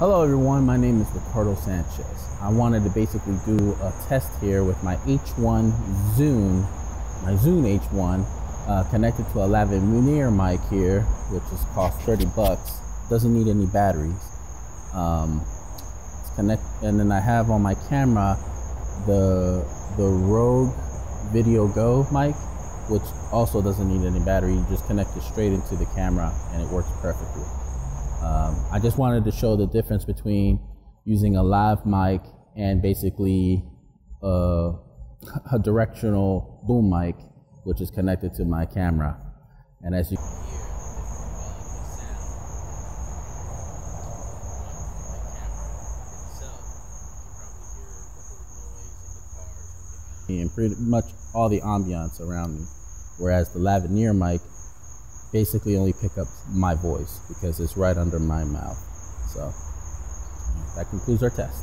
Hello everyone, my name is Ricardo Sanchez. I wanted to basically do a test here with my H1 Zune, my Zune H1, connected to a lavalier mic here, which is cost 30 bucks. Doesn't need any batteries. And then I have on my camera the Rode Video Go mic, which also doesn't need any battery. You just connect it straight into the camera and it works perfectly. I just wanted to show the difference between using a lav mic and basically a directional boom mic, which is connected to my camera. And as you can hear, and pretty much all the ambiance around me, whereas the lavalier mic basically only pick up my voice because it's right under my mouth. So that concludes our test.